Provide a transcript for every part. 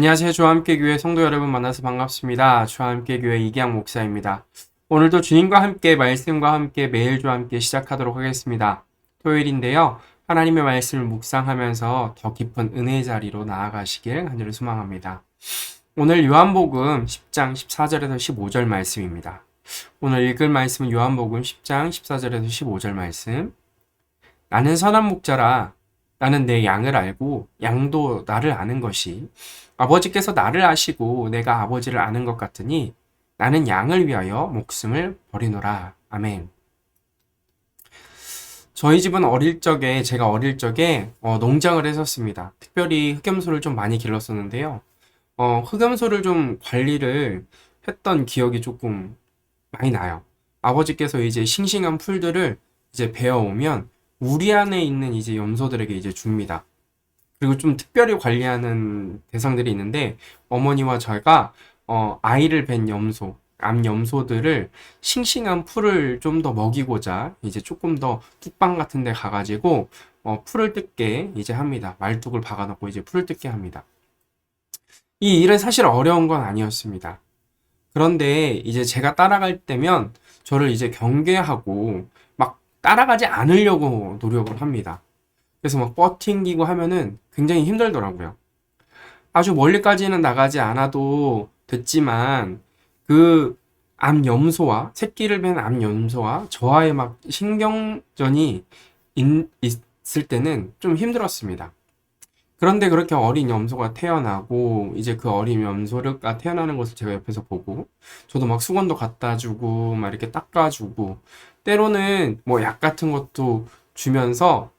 안녕하세요. 주와 함께 교회 성도 여러분 만나서 반갑습니다. 주와 함께 교회 이기양 목사입니다. 오늘도 주님과 함께 말씀과 함께 매일 주와 함께 시작하도록 하겠습니다. 토요일인데요. 하나님의 말씀을 묵상하면서 더 깊은 은혜의 자리로 나아가시길 간절히 소망합니다. 오늘 요한복음 10장 14절에서 15절 말씀입니다. 오늘 읽을 말씀은 요한복음 10장 14절에서 15절 말씀. 나는 선한 목자라. 나는 내 양을 알고 양도 나를 아는 것이 아버지께서 나를 아시고 내가 아버지를 아는 것 같으니 나는 양을 위하여 목숨을 버리노라. 아멘. 저희 집은 제가 어릴 적에 농장을 했었습니다. 특별히 흑염소를 좀 많이 길렀었는데요. 흑염소를 좀 관리를 했던 기억이 조금 많이 나요. 아버지께서 이제 싱싱한 풀들을 이제 베어오면 우리 안에 있는 이제 염소들에게 이제 줍니다. 그리고 좀 특별히 관리하는 대상들이 있는데 어머니와 저희가 아이를 뵌 염소, 암 염소들을 싱싱한 풀을 좀 더 먹이고자 이제 조금 더 뚝방 같은 데 가가지고 풀을 뜯게 이제 합니다. 말뚝을 박아놓고 이제 풀을 뜯게 합니다. 이 일은 사실 어려운 건 아니었습니다. 그런데 이제 제가 따라갈 때면 저를 이제 경계하고 막 따라가지 않으려고 노력을 합니다. 그래서 막 버팅기고 하면은 굉장히 힘들더라고요. 아주 멀리까지는 나가지 않아도 됐지만 그 암염소와 새끼를 뵌 암염소와 저와의 막 신경전이 있을 때는 좀 힘들었습니다. 그런데 그렇게 어린 염소가 태어나고 이제 그 어린 염소가 태어나는 것을 제가 옆에서 보고 저도 막 수건도 갖다 주고 막 이렇게 닦아주고 때로는 뭐 약 같은 것도 주면서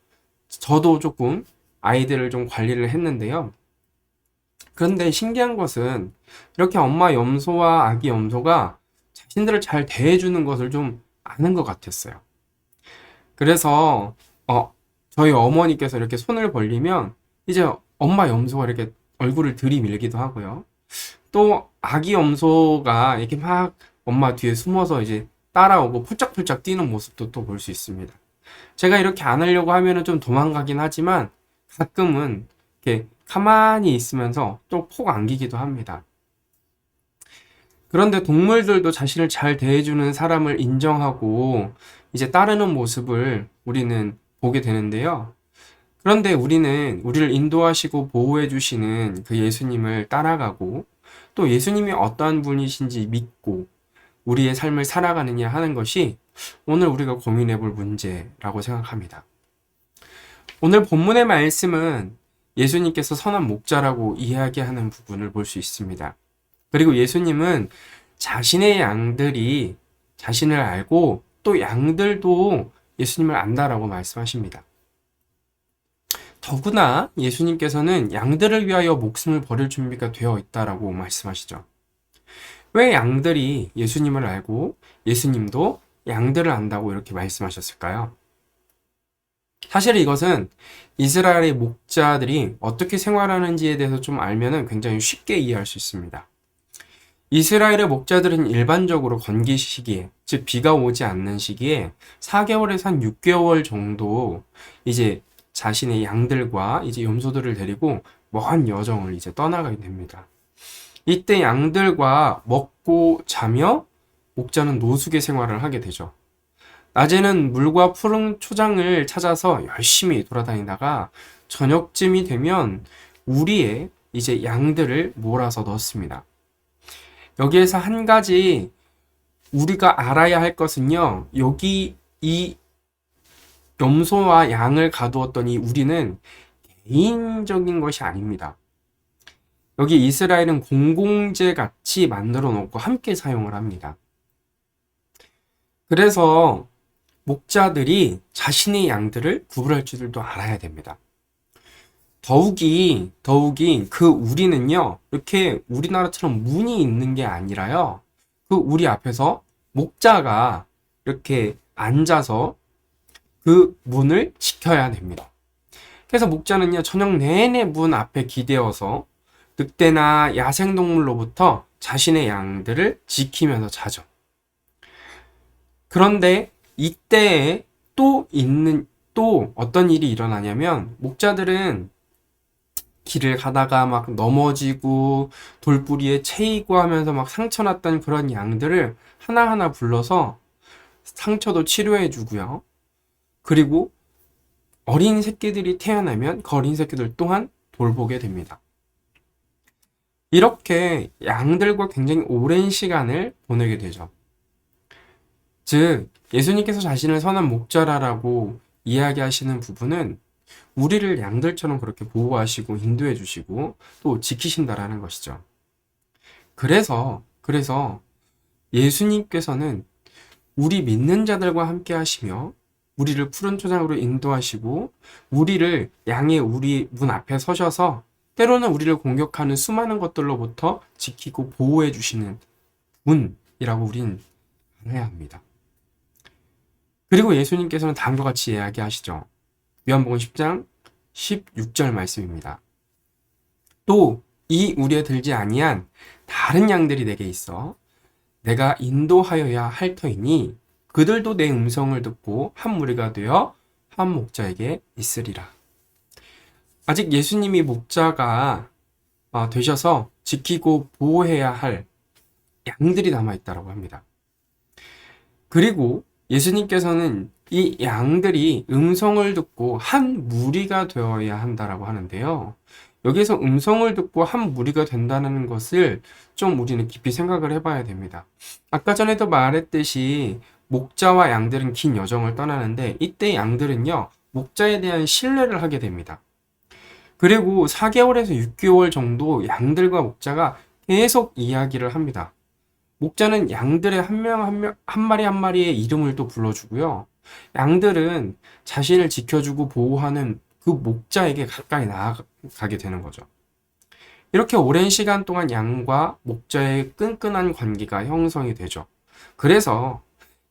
저도 조금 아이들을 좀 관리를 했는데요. 그런데 신기한 것은 이렇게 엄마 염소와 아기 염소가 자신들을 잘 대해주는 것을 좀 아는 것 같았어요. 그래서 저희 어머니께서 이렇게 손을 벌리면 이제 엄마 염소가 이렇게 얼굴을 들이밀기도 하고요. 또 아기 염소가 이렇게 막 엄마 뒤에 숨어서 이제 따라오고 폴짝폴짝 뛰는 모습도 또 볼 수 있습니다. 제가 이렇게 안 하려고 하면은 좀 도망가긴 하지만 가끔은 이렇게 가만히 있으면서 또 폭 안기기도 합니다. 그런데 동물들도 자신을 잘 대해주는 사람을 인정하고 이제 따르는 모습을 우리는 보게 되는데요. 그런데 우리는 우리를 인도하시고 보호해 주시는 그 예수님을 따라가고 또 예수님이 어떠한 분이신지 믿고 우리의 삶을 살아가느냐 하는 것이 오늘 우리가 고민해 볼 문제라고 생각합니다. 오늘 본문의 말씀은 예수님께서 선한 목자라고 이야기하는 부분을 볼 수 있습니다. 그리고 예수님은 자신의 양들이 자신을 알고 또 양들도 예수님을 안다라고 말씀하십니다. 더구나 예수님께서는 양들을 위하여 목숨을 버릴 준비가 되어 있다라고 말씀하시죠. 왜 양들이 예수님을 알고 예수님도 양들을 안다고 이렇게 말씀하셨을까요? 사실 이것은 이스라엘의 목자들이 어떻게 생활하는지에 대해서 좀 알면은 굉장히 쉽게 이해할 수 있습니다. 이스라엘의 목자들은 일반적으로 건기 시기에, 즉 비가 오지 않는 시기에 4개월에서 한 6개월 정도 이제 자신의 양들과 이제 염소들을 데리고 먼 여정을 이제 떠나가게 됩니다. 이때 양들과 먹고 자며 목자는 노숙의 생활을 하게 되죠. 낮에는 물과 푸른 초장을 찾아서 열심히 돌아다니다가 저녁쯤이 되면 우리의 이제 양들을 몰아서 넣습니다. 여기에서 한 가지 우리가 알아야 할 것은요. 여기 이 염소와 양을 가두었던 이 우리는 개인적인 것이 아닙니다. 여기 이스라엘은 공공재 같이 만들어 놓고 함께 사용을 합니다. 그래서 목자들이 자신의 양들을 구분할 줄도 알아야 됩니다. 더욱이 그 우리는요, 이렇게 우리나라처럼 문이 있는 게 아니라요, 그 우리 앞에서 목자가 이렇게 앉아서 그 문을 지켜야 됩니다. 그래서 목자는요, 저녁 내내 문 앞에 기대어서 늑대나 야생동물로부터 자신의 양들을 지키면서 자죠. 그런데 이때에 또 어떤 일이 일어나냐면 목자들은 길을 가다가 막 넘어지고 돌부리에 채이고 하면서 막 상처 났던 그런 양들을 하나하나 불러서 상처도 치료해 주고요. 그리고 어린 새끼들이 태어나면 그 어린 새끼들 또한 돌보게 됩니다. 이렇게 양들과 굉장히 오랜 시간을 보내게 되죠. 즉, 예수님께서 자신을 선한 목자라라고 이야기하시는 부분은 우리를 양들처럼 그렇게 보호하시고 인도해 주시고 또 지키신다라는 것이죠. 그래서 예수님께서는 우리 믿는 자들과 함께 하시며 우리를 푸른 초장으로 인도하시고 우리를 양의 우리 문 앞에 서셔서 때로는 우리를 공격하는 수많은 것들로부터 지키고 보호해 주시는 분이라고 우린 알아야 합니다. 그리고 예수님께서는 다음과 같이 이야기하시죠. 요한복음 10장 16절 말씀입니다. 또 이 우리에 들지 아니한 다른 양들이 내게 있어 내가 인도하여야 할 터이니 그들도 내 음성을 듣고 한 무리가 되어 한 목자에게 있으리라. 아직 예수님이 목자가 되셔서 지키고 보호해야 할 양들이 남아있다고 합니다. 그리고 예수님께서는 이 양들이 음성을 듣고 한 무리가 되어야 한다라고 하는데요. 여기서 음성을 듣고 한 무리가 된다는 것을 좀 우리는 깊이 생각을 해봐야 됩니다. 아까 전에도 말했듯이 목자와 양들은 긴 여정을 떠나는데 이때 양들은요, 목자에 대한 신뢰를 하게 됩니다. 그리고 4개월에서 6개월 정도 양들과 목자가 계속 이야기를 합니다. 목자는 양들의 한 마리 한 마리의 이름을 또 불러주고요. 양들은 자신을 지켜주고 보호하는 그 목자에게 가까이 나아가게 되는 거죠. 이렇게 오랜 시간 동안 양과 목자의 끈끈한 관계가 형성이 되죠. 그래서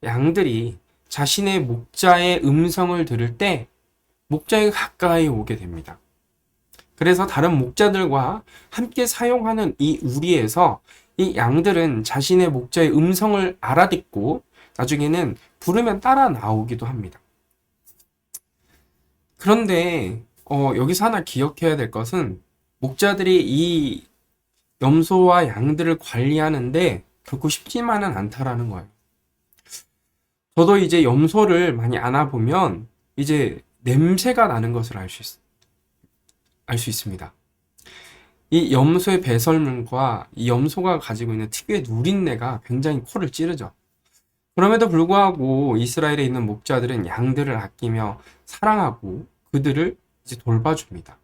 양들이 자신의 목자의 음성을 들을 때 목자에게 가까이 오게 됩니다. 그래서 다른 목자들과 함께 사용하는 이 우리에서 이 양들은 자신의 목자의 음성을 알아듣고 나중에는 부르면 따라 나오기도 합니다. 그런데 여기서 하나 기억해야 될 것은 목자들이 이 염소와 양들을 관리하는데 결코 쉽지만은 않다라는 거예요. 저도 이제 염소를 많이 안아보면 이제 냄새가 나는 것을 알 수 있습니다. 이 염소의 배설물과 이 염소가 가지고 있는 특유의 누린내가 굉장히 코를 찌르죠. 그럼에도 불구하고 이스라엘에 있는 목자들은 양들을 아끼며 사랑하고 그들을 이제 돌봐줍니다.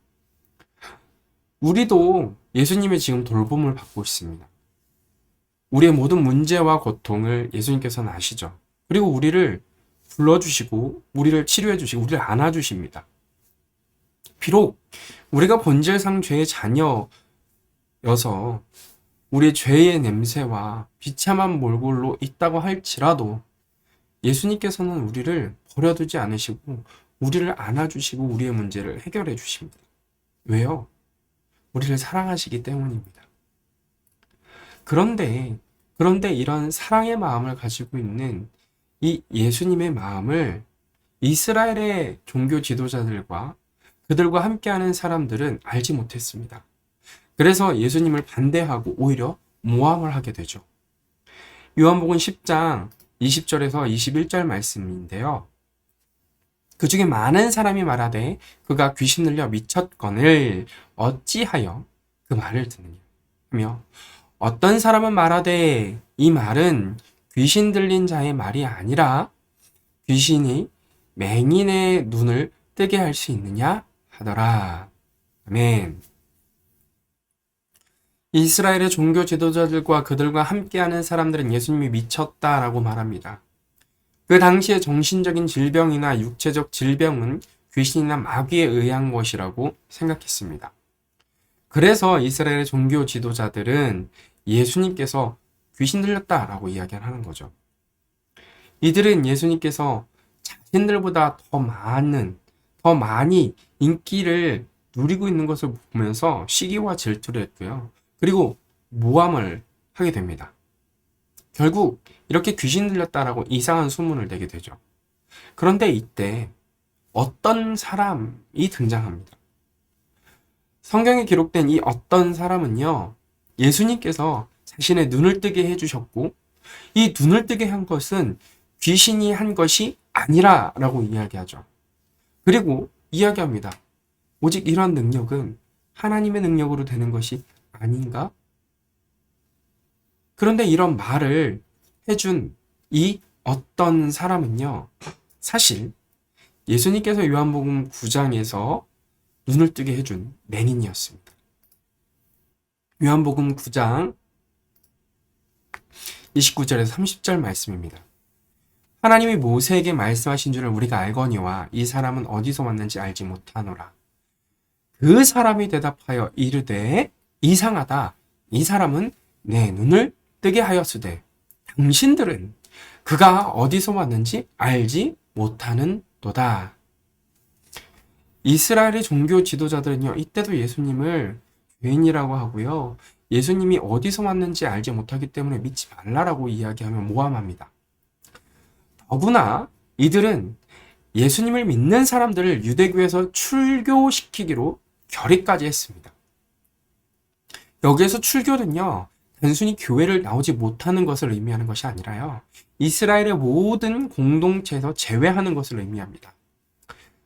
우리도 예수님의 지금 돌봄을 받고 있습니다. 우리의 모든 문제와 고통을 예수님께서는 아시죠. 그리고 우리를 불러주시고 우리를 치료해주시고 우리를 안아주십니다. 비록 우리가 본질상 죄의 자녀여서 우리의 죄의 냄새와 비참한 몰골로 있다고 할지라도 예수님께서는 우리를 버려두지 않으시고 우리를 안아주시고 우리의 문제를 해결해 주십니다. 왜요? 우리를 사랑하시기 때문입니다. 그런데 이런 사랑의 마음을 가지고 있는 이 예수님의 마음을 이스라엘의 종교 지도자들과 그들과 함께하는 사람들은 알지 못했습니다. 그래서 예수님을 반대하고 오히려 모함을 하게 되죠. 요한복음 10장 20절에서 21절 말씀인데요. 그 중에 많은 사람이 말하되 그가 귀신 들려 미쳤거늘 어찌하여 그 말을 듣느냐 하며 어떤 사람은 말하되 이 말은 귀신 들린 자의 말이 아니라 귀신이 맹인의 눈을 뜨게 할 수 있느냐 하더라. 아멘. 이스라엘의 종교 지도자들과 그들과 함께하는 사람들은 예수님이 미쳤다라고 말합니다. 그 당시에 정신적인 질병이나 육체적 질병은 귀신이나 마귀에 의한 것이라고 생각했습니다. 그래서 이스라엘의 종교 지도자들은 예수님께서 귀신 들렸다라고 이야기를 하는 거죠. 이들은 예수님께서 자신들보다 더 많이 인기를 누리고 있는 것을 보면서 시기와 질투를 했고요. 그리고 모함을 하게 됩니다. 결국 이렇게 귀신 들렸다라고 이상한 소문을 내게 되죠. 그런데 이때 어떤 사람이 등장합니다. 성경에 기록된 이 어떤 사람은요, 예수님께서 자신의 눈을 뜨게 해주셨고, 이 눈을 뜨게 한 것은 귀신이 한 것이 아니라 라고 이야기하죠. 그리고 이야기합니다. 오직 이러한 능력은 하나님의 능력으로 되는 것이 아닌가? 그런데 이런 말을 해준 이 어떤 사람은요, 사실 예수님께서 요한복음 9장에서 눈을 뜨게 해준 맹인이었습니다. 요한복음 9장 29절에서 30절 말씀입니다. 하나님이 모세에게 말씀하신 줄을 우리가 알거니와 이 사람은 어디서 왔는지 알지 못하노라. 그 사람이 대답하여 이르되 이상하다. 이 사람은 내 눈을 뜨게 하였으되 당신들은 그가 어디서 왔는지 알지 못하는도다. 이스라엘의 종교 지도자들은요, 이때도 예수님을 죄인이라고 하고요, 예수님이 어디서 왔는지 알지 못하기 때문에 믿지 말라라고 이야기하며 모함합니다. 더구나 이들은 예수님을 믿는 사람들을 유대교에서 출교시키기로 결의까지 했습니다. 여기에서 출교는요, 단순히 교회를 나오지 못하는 것을 의미하는 것이 아니라요, 이스라엘의 모든 공동체에서 제외하는 것을 의미합니다.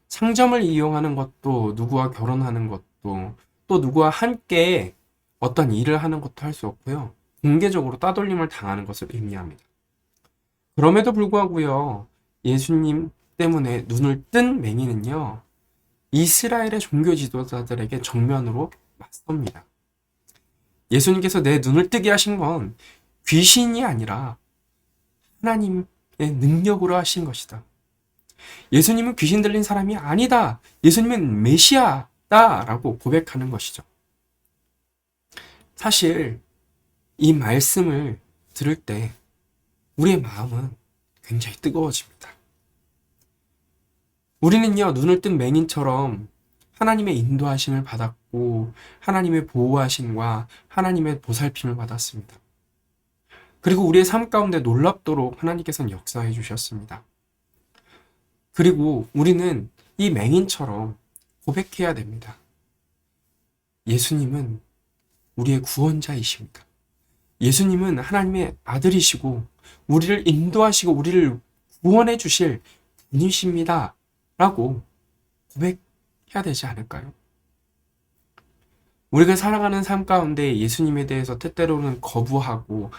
상점을 이용하는 것도, 누구와 결혼하는 것도, 또 누구와 함께 어떤 일을 하는 것도 할 수 없고요, 공개적으로 따돌림을 당하는 것을 의미합니다. 그럼에도 불구하고요, 예수님 때문에 눈을 뜬 맹인은요, 이스라엘의 종교 지도자들에게 정면으로 맞섭니다. 예수님께서 내 눈을 뜨게 하신 건 귀신이 아니라 하나님의 능력으로 하신 것이다. 예수님은 귀신 들린 사람이 아니다. 예수님은 메시아다. 라고 고백하는 것이죠. 사실 이 말씀을 들을 때 우리의 마음은 굉장히 뜨거워집니다. 우리는요, 눈을 뜬 맹인처럼 하나님의 인도하심을 받았고 하나님의 보호하심과 하나님의 보살핌을 받았습니다. 그리고 우리의 삶 가운데 놀랍도록 하나님께서는 역사해 주셨습니다. 그리고 우리는 이 맹인처럼 고백해야 됩니다. 예수님은 우리의 구원자이십니다. 예수님은 하나님의 아들이시고 우리를 인도하시고 우리를 구원해 주실 분이십니다. 라고 고백해야 되지 않을까요? 우리가 살아가는 삶 가운데 예수님에 대해서 때때로는 거부하고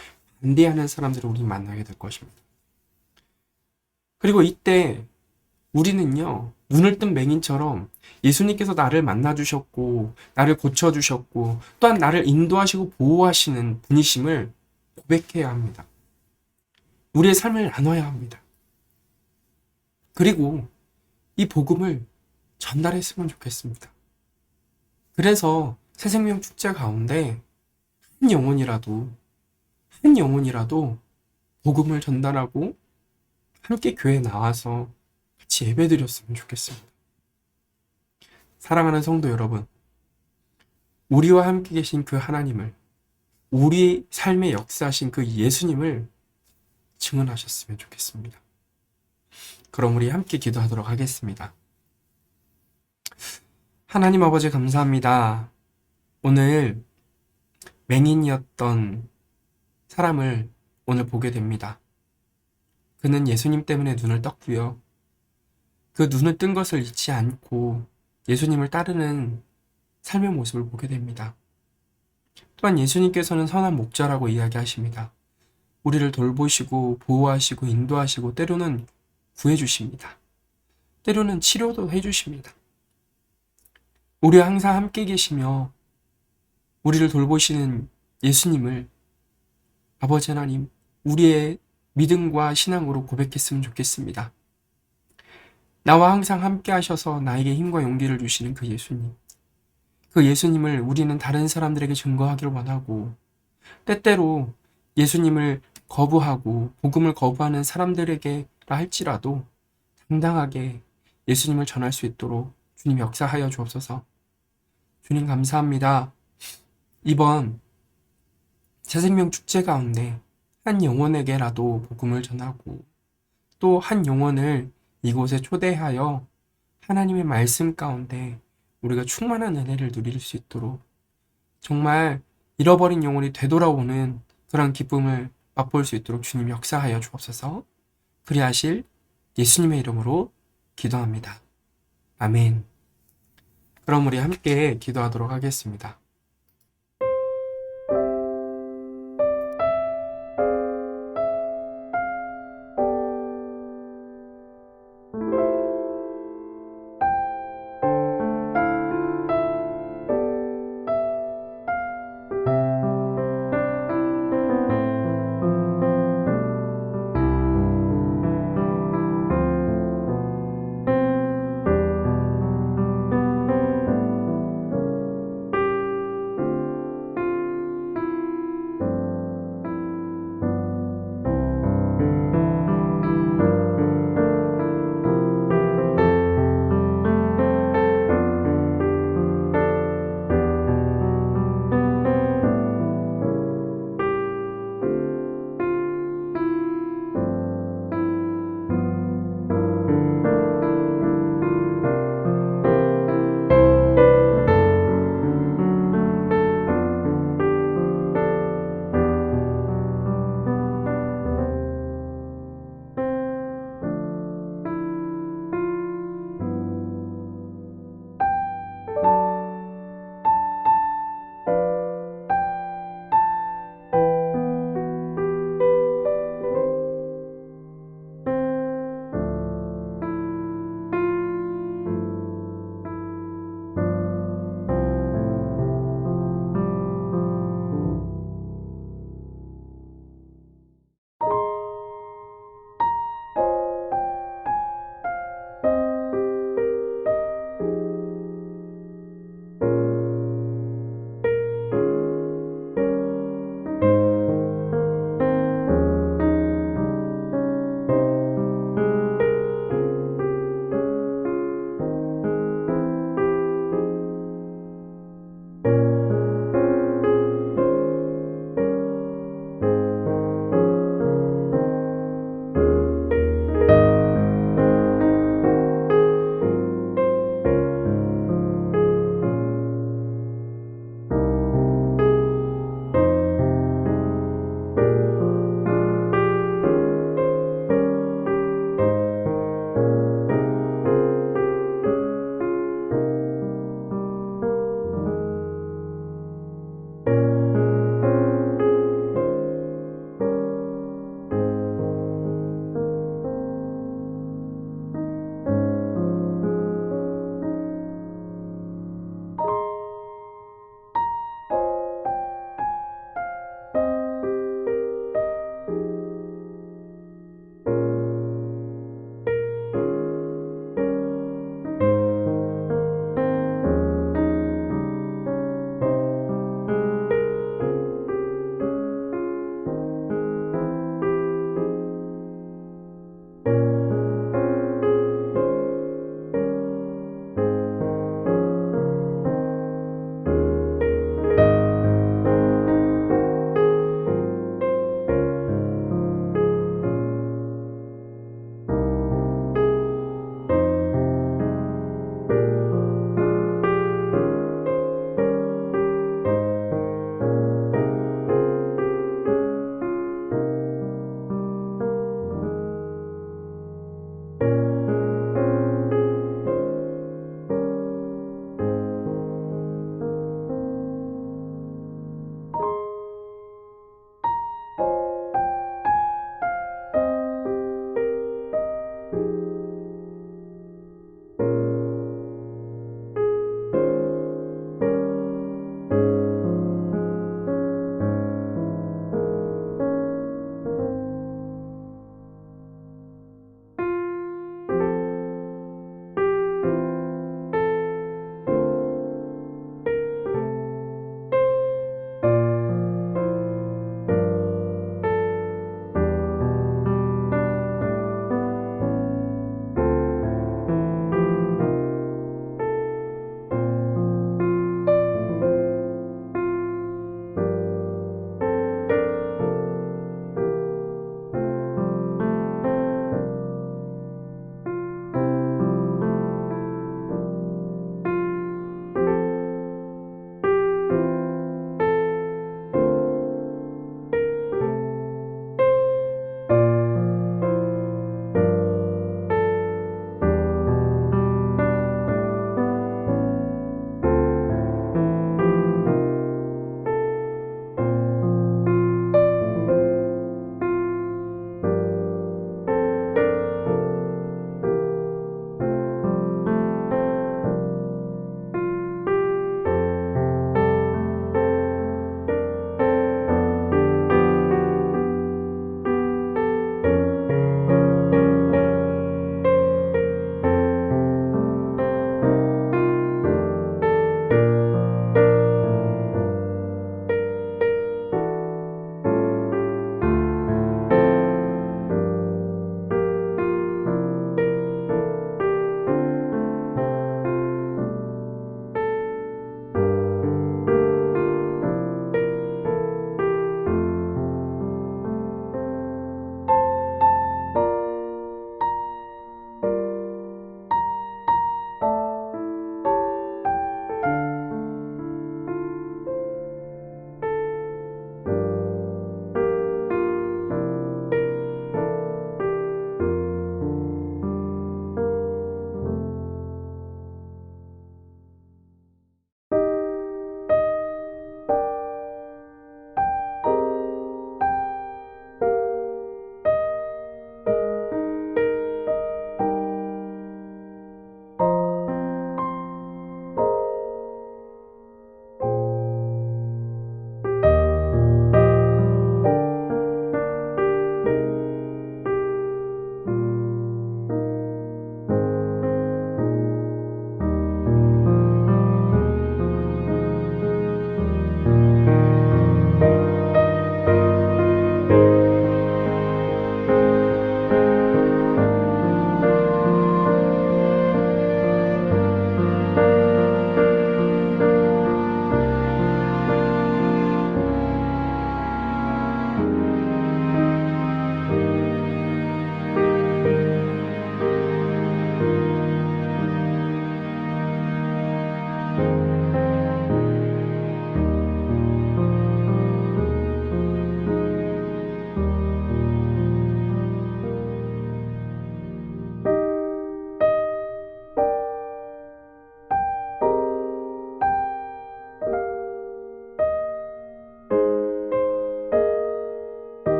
반대하는 사람들을 우리 만나게 될 것입니다. 그리고 이때 우리는요, 눈을 뜬 맹인처럼 예수님께서 나를 만나주셨고 나를 고쳐주셨고 또한 나를 인도하시고 보호하시는 분이심을 고백해야 합니다. 우리의 삶을 나눠야 합니다. 그리고 이 복음을 전달했으면 좋겠습니다. 그래서 새생명 축제 가운데 한 영혼이라도 복음을 전달하고 함께 교회에 나와서 같이 예배드렸으면 좋겠습니다. 사랑하는 성도 여러분, 우리와 함께 계신 그 하나님을, 우리 삶의 역사하신 그 예수님을 증언하셨으면 좋겠습니다. 그럼 우리 함께 기도하도록 하겠습니다. 하나님 아버지 감사합니다. 오늘 맹인이었던 사람을 오늘 보게 됩니다. 그는 예수님 때문에 눈을 떴고요. 그 눈을 뜬 것을 잊지 않고 예수님을 따르는 삶의 모습을 보게 됩니다. 또한 예수님께서는 선한 목자라고 이야기하십니다. 우리를 돌보시고 보호하시고 인도하시고 때로는 구해주십니다. 때로는 치료도 해주십니다. 우리와 항상 함께 계시며 우리를 돌보시는 예수님을 아버지 하나님, 우리의 믿음과 신앙으로 고백했으면 좋겠습니다. 나와 항상 함께 하셔서 나에게 힘과 용기를 주시는 그 예수님. 그 예수님을 우리는 다른 사람들에게 증거하기를 원하고 때때로 예수님을 거부하고 복음을 거부하는 사람들에게라 할지라도 당당하게 예수님을 전할 수 있도록 주님 역사하여 주옵소서. 주님 감사합니다. 이번 새생명 축제 가운데 한 영혼에게라도 복음을 전하고 또 한 영혼을 이곳에 초대하여 하나님의 말씀 가운데 우리가 충만한 은혜를 누릴 수 있도록 정말 잃어버린 영혼이 되돌아오는 그런 기쁨을 맛볼 수 있도록 주님 역사하여 주옵소서. 그리하실 예수님의 이름으로 기도합니다. 아멘. 그럼 우리 함께 기도하도록 하겠습니다.